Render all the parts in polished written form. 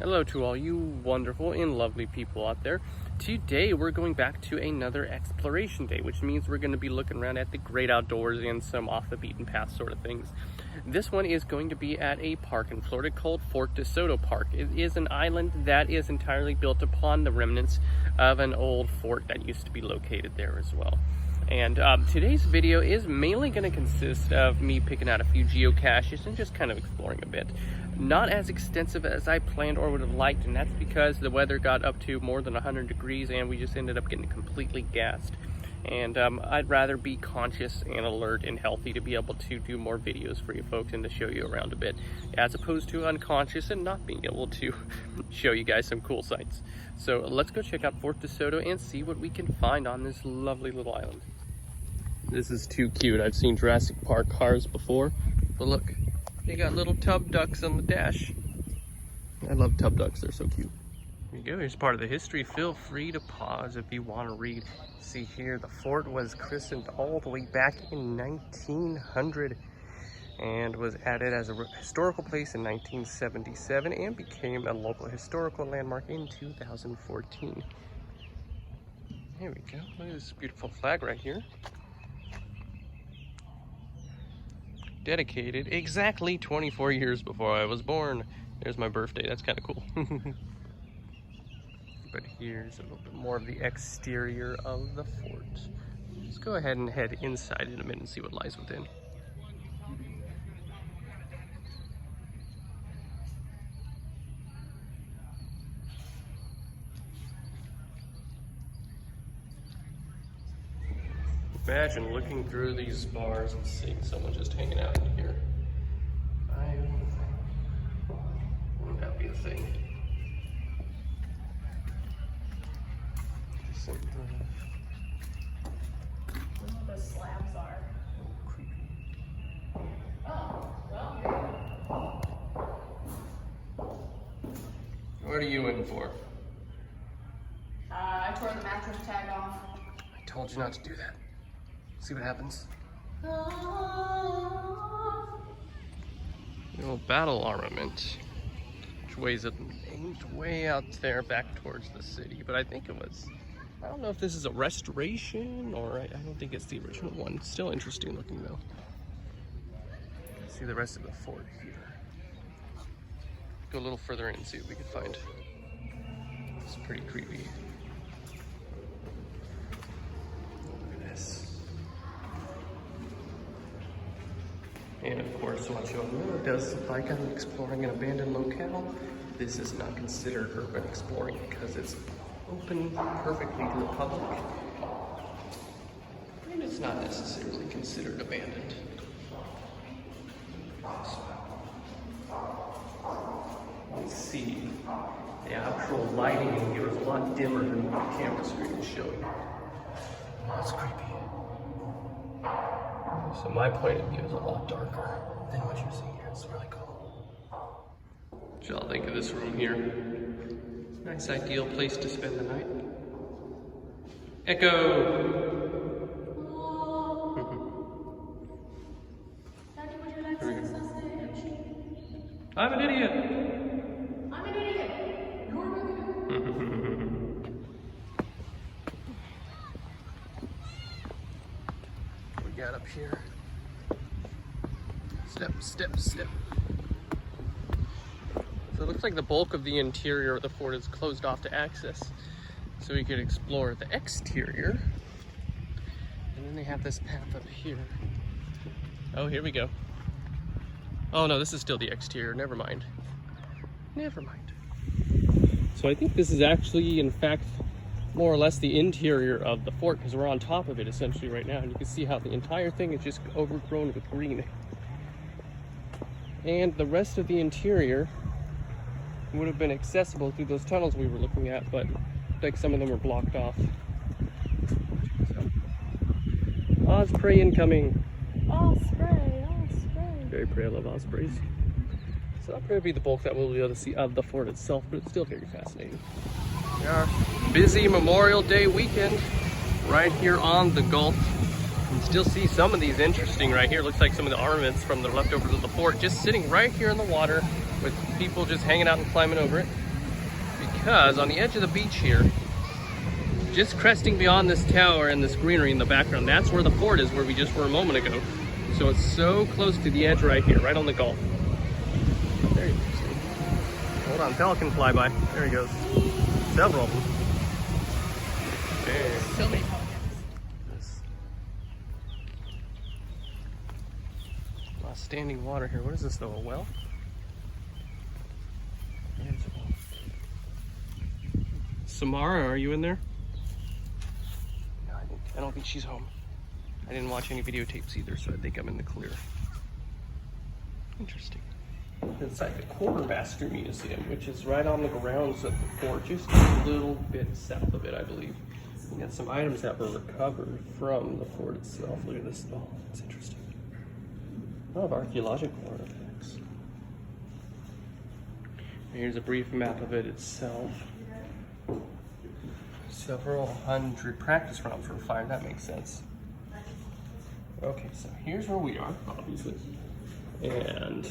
Hello to all you wonderful and lovely people out there. Today we're going back to another exploration day, which means we're going to be looking around at the great outdoors and some off the beaten path sort of things. This one is going to be at a park in Florida called Fort de Soto Park. It is an island that is entirely built upon the remnants of an old fort that used to be located there as well. And today's video is mainly going to consist of me picking out a few geocaches and just kind of exploring a bit. Not as extensive as I planned or would have liked, and that's because the weather got up to more than 100 degrees and we just ended up getting completely gassed. And I'd rather be conscious and alert and healthy to be able to do more videos for you folks and to show you around a bit, as opposed to unconscious and not being able to show you guys some cool sights. So let's go check out Fort de Soto and see what we can find on this lovely little island. This is too cute. I've seen Jurassic Park cars before, but look, they got little tub ducks on the dash. I love tub ducks, they're so cute. Here you go, here's part of the history. Feel free to pause if you want to read. See here, the fort was christened all the way back in 1900 and was added as a historical place in 1977 and became a local historical landmark in 2014. Here we go, look at this beautiful flag right here. Dedicated exactly 24 years before I was born. There's my birthday, that's kind of cool. But here's a little bit more of the exterior of the fort. Let's go ahead and head inside in a minute and see what lies within. Imagine looking through these bars and seeing someone just hanging out in here. Wouldn't that be a thing? The slabs are. Creepy. Oh, well, What are you in for? I tore the mattress tag off. I told you not to do that. See what happens. Little battle armament, which weighs it aimed way out there back towards the city. But I think it was, I don't know if this is a restoration or I don't think it's the original one. It's still interesting looking though. See the rest of the fort here. Go a little further in and see what we can find. It's pretty creepy. Look at this. And of course, what you'll know, it does look like I'm exploring an abandoned locale. This is not considered urban exploring because it's open perfectly to the public. And it's not necessarily considered abandoned. Let's see. The actual lighting in here is a lot dimmer than what the camera screen is showing. That's creepy. So my point of view is a lot darker than what you're seeing here. It's really cool. What y'all think of this room here? Nice ideal place to spend the night. Echo! Daddy, would you like some sausage? I'm an idiot! I'm an idiot. You're an idiot. What we got up here? Step, step, step. So it looks like the bulk of the interior of the fort is closed off to access. So we could explore the exterior. And then they have this path up here. Oh, here we go. Oh no, this is still the exterior, never mind. Never mind. So I think this is actually, in fact, more or less the interior of the fort because we're on top of it essentially right now. And you can see how the entire thing is just overgrown with green. And the rest of the interior would have been accessible through those tunnels we were looking at, but like some of them were blocked off. Osprey incoming. Osprey, Osprey. Very prey, I love ospreys. So that'll probably be the bulk that we'll be able to see of the fort itself, but it's still very fascinating. We are busy Memorial Day weekend right here on the Gulf. You can still see some of these interesting right here. Looks like some of the armaments from the leftovers of the fort just sitting right here in the water with people just hanging out and climbing over it. because on the edge of the beach here, just cresting beyond this tower and this greenery in the background, that's where the fort is, where we just were a moment ago. So it's so close to the edge right here, right on the gulf. Very interesting. Hold on, pelican flyby. There he goes. Several of them. There. So many pelicans. A lot of standing water here. What is this though, a well? There's a well. Samara, are you in there? No, I don't think she's home. I didn't watch any videotapes either, so I think I'm in the clear. Interesting. Inside the Quartermaster Museum, which is right on the grounds of the fort, just a little bit south of it, I believe. We got some items that were recovered from the fort itself. Look at this. Oh, it's interesting. A lot of archaeological artifacts. Here's a brief map of it itself. Several hundred practice rounds were fired. That makes sense. Okay, so here's where we are, obviously. And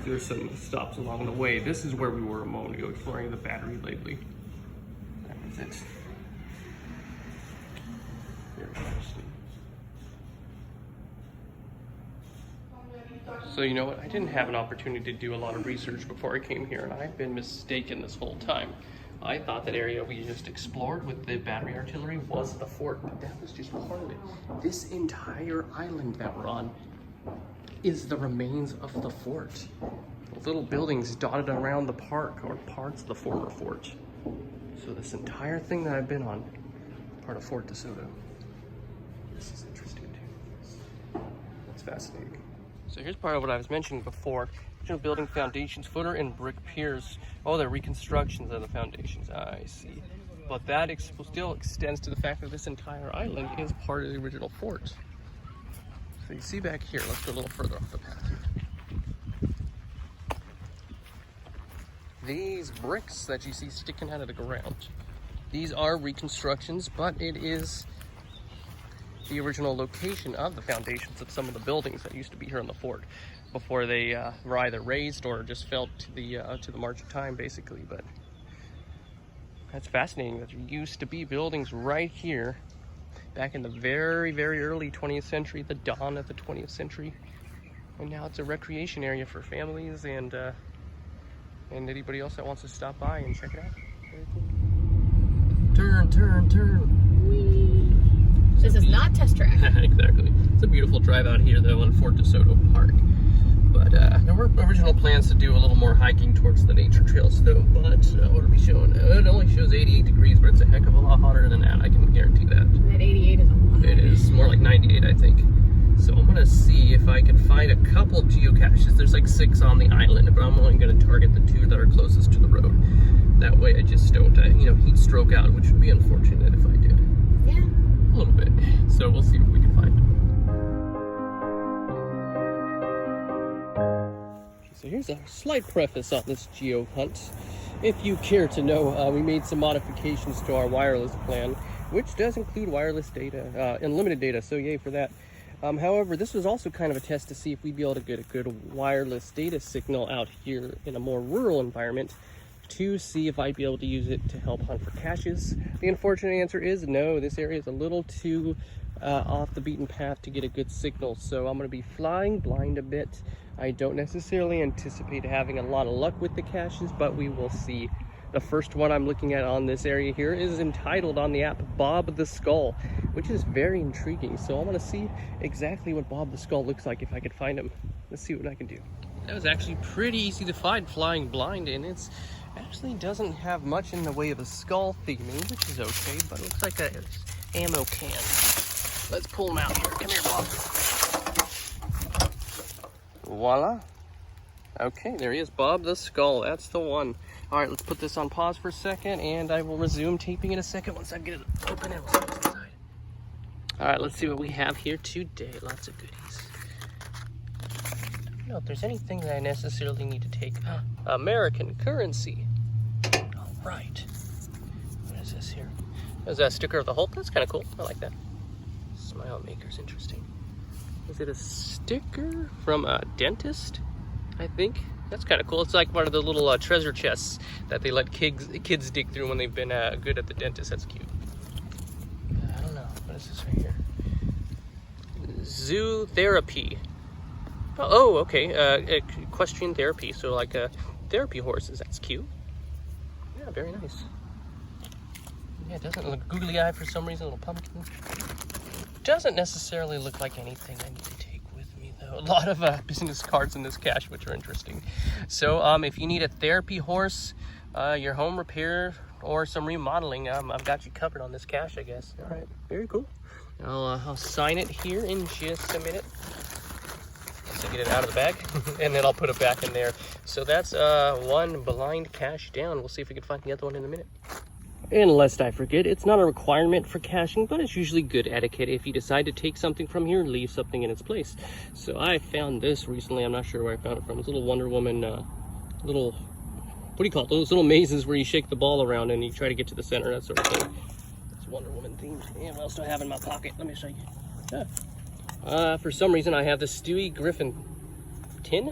there's some stops along the way. This is where we were a moment ago, exploring the battery lately. That was it. Very interesting. So you know what? I didn't have an opportunity to do a lot of research before I came here, and I've been mistaken this whole time. I thought that area we just explored with the battery artillery was the fort, but that was just part of it. This entire island that we're on is the remains of the fort. The little buildings dotted around the park are parts of the former fort. So this entire thing that I've been on, part of Fort de Soto. This is interesting too. That's fascinating. So here's part of what I was mentioning before. Original building foundations, footer and brick piers. Oh, they're reconstructions of the foundations. I see. But that still extends to the fact that this entire island is part of the original fort. So you see back here, let's go a little further off the path here. These bricks that you see sticking out of the ground, these are reconstructions, but it is the original location of the foundations of some of the buildings that used to be here in the fort before they were either raised or just fell to the march of time, basically. But that's fascinating that there used to be buildings right here back in the very, very early 20th century, the dawn of the 20th century. And now it's a recreation area for families and anybody else that wants to stop by and check it out. Very cool. Turn, turn, turn. Whee. This is not test track. Exactly. It's a beautiful drive out here though in Fort de Soto Park. But there were original plans to do a little more hiking towards the nature trails though, but what are we showing? It only shows 88 degrees, but it's a heck of a lot hotter than that, I can guarantee that. That 88 is a lot. It is more like 98, I think. So I'm gonna see if I can find a couple geocaches. There's like 6 on the island, but I'm only gonna target the 2 that are closest to the road. That way I just don't, heat stroke out, which would be unfortunate if I did. Yeah. A little bit. So we'll see what we can find. So here's a slight preface on this geo hunt. If you care to know, we made some modifications to our wireless plan, which does include wireless data, unlimited data, so yay for that. However, this was also kind of a test to see if we'd be able to get a good wireless data signal out here in a more rural environment to see if I'd be able to use it to help hunt for caches. The unfortunate answer is no, this area is a little too off the beaten path to get a good signal, so I'm going to be flying blind a bit. I don't necessarily anticipate having a lot of luck with the caches, but we will see. The first one I'm looking at on this area here is entitled on the app Bob the Skull, which is very intriguing. So I want to see exactly what Bob the Skull looks like if I could find him. Let's see what I can do. That was actually pretty easy to find flying blind, and it's actually doesn't have much in the way of a skull theming, which is okay, but it looks like a ammo can. Let's pull him out here. Come here, Bob. Voila. Okay, there he is, Bob the Skull. That's the one. All right, let's put this on pause for a second, and I will resume taping in a second once I get it open and we'll see what's inside. All right, let's see what we have here today. Lots of goodies. I don't know if there's anything that I necessarily need to take. American currency. All right. What is this here? There's a sticker of the Hulk. That's kind of cool. I like that. Smile maker's interesting. Is it a sticker from a dentist? I think. That's kind of cool. It's like one of the little treasure chests that they let kids dig through when they've been good at the dentist. That's cute. I don't know. What is this right here? Zoo therapy. Oh, okay. Equestrian therapy. So like therapy horses. That's cute. Yeah, very nice. Yeah, it doesn't look googly eye for some reason. A little pumpkin. Doesn't necessarily look like anything I need to take with me though. A lot of business cards in this cache, which are interesting. So if you need a therapy horse, your home repair, or some remodeling, I've got you covered on this cache, I guess. All right, very cool. I'll sign it here in just a minute. So get it out of the bag, and then I'll put it back in there. So that's one blind cache down. We'll see if we can find the other one in a minute. And lest I forget, it's not a requirement for caching, but it's usually good etiquette if you decide to take something from here, leave something in its place. So I found this recently. I'm not sure where I found it from. It's a little Wonder Woman, little, what do you call it? Those little mazes where you shake the ball around and you try to get to the center, that sort of thing. It's Wonder Woman themed. And what else do I have in my pocket? Let me show you. For some reason, I have the Stewie Griffin tin.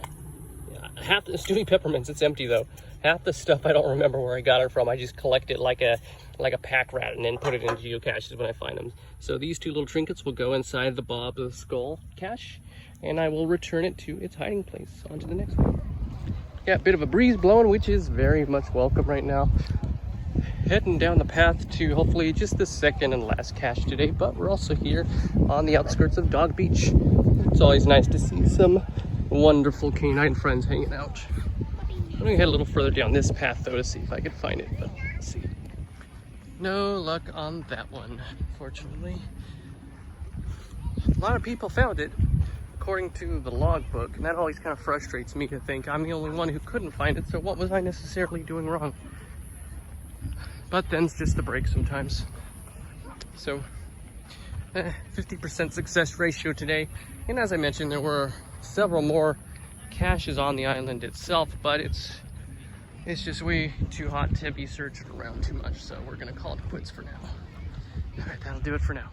Half the Stewie Peppermints. It's empty though. Half the stuff I don't remember where I got it from. I just collect it like a pack rat and then put it in geocaches when I find them. So these two little trinkets will go inside the Bob the Skull cache, and I will return it to its hiding place. On to the next one. Yeah, a bit of a breeze blowing, which is very much welcome right now. Heading down the path to hopefully just the second and last cache today, but we're also here on the outskirts of Dog Beach. It's always nice to see some wonderful canine friends hanging out. I'm gonna head a little further down this path though to see if I can find it, but let's see. No luck on that one, fortunately. A lot of people found it, according to the logbook, and that always kind of frustrates me to think I'm the only one who couldn't find it, so what was I necessarily doing wrong? But then's just the break sometimes. So, 50% success ratio today, and as I mentioned, there were several more caches on the island itself, but it's just way too hot to be searching around too much, so we're gonna call it quits for now. All right, that'll do it for now.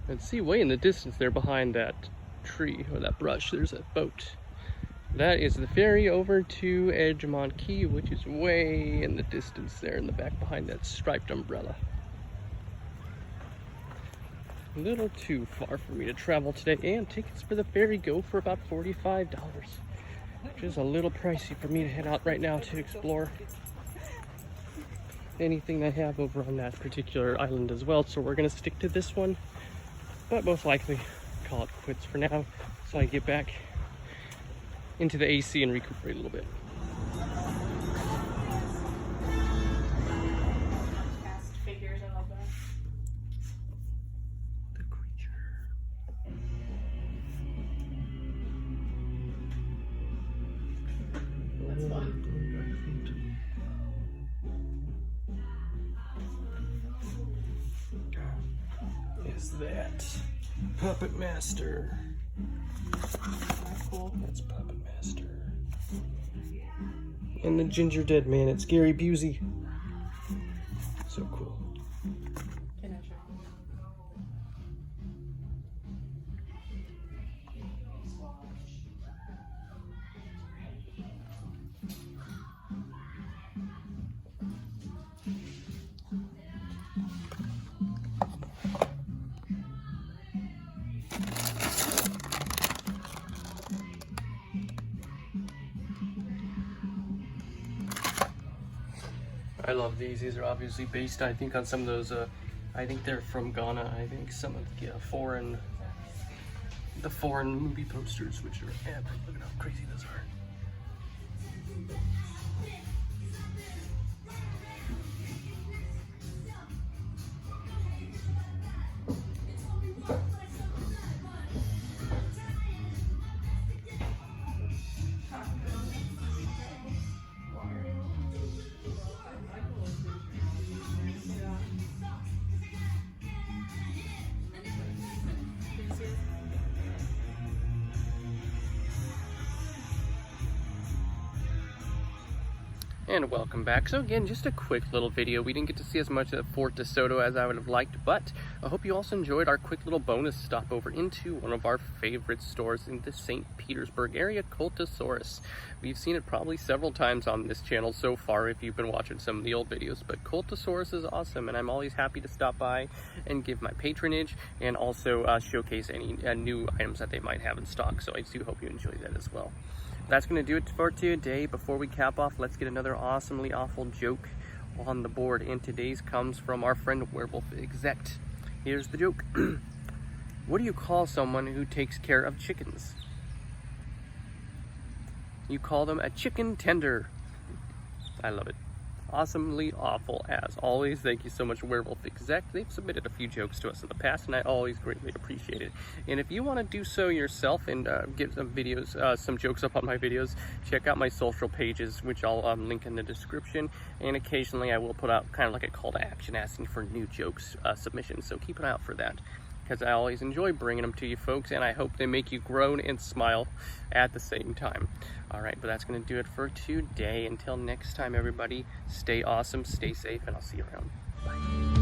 And see, way in the distance there behind that tree or that brush, there's a boat. That is the ferry over to Edgemont Key, which is way in the distance there in the back behind that striped umbrella. A little too far for me to travel today, and tickets for the ferry go for about $45, which is a little pricey for me to head out right now to explore anything they have over on that particular island as well. So we're gonna stick to this one, but most likely call it quits for now so I get back into the AC and recuperate a little bit. The creature. That's fun. Is that Puppet Master? Cool. That's Puppet Master. And the Ginger Dead Man, it's Gary Busey. So cool. Can I show you? I love these. These are obviously based, I think, on some of those, I think they're from Ghana. I think some of the foreign movie posters, which are epic. Look at how crazy those are. And welcome back. So again, just a quick little video. We didn't get to see as much of Fort de Soto as I would have liked, but I hope you also enjoyed our quick little bonus stop over into one of our favorite stores in the St. Petersburg area, Cult-o-Saurus. We've seen it probably several times on this channel so far if you've been watching some of the old videos, but Cult-o-Saurus is awesome, and I'm always happy to stop by and give my patronage and also showcase any new items that they might have in stock. So I do hope you enjoy that as well. That's going to do it for today. Before we cap off, let's get another awesomely awful joke on the board. And today's comes from our friend Werewolf Exec. Here's the joke. What do you call someone who takes care of chickens? You call them a chicken tender. I love it. Awesomely awful as always. Thank you so much, Werewolf Exec. They've submitted a few jokes to us in the past, and I always greatly appreciate it. And if you want to do so yourself and get some videos, some jokes up on my videos, check out my social pages, which I'll link in the description. And occasionally I will put out kind of like a call to action asking for new jokes submissions, so keep an eye out for that, because I always enjoy bringing them to you folks, and I hope they make you groan and smile at the same time. All right, but that's going to do it for today. Until next time, everybody, stay awesome, stay safe, and I'll see you around. Bye.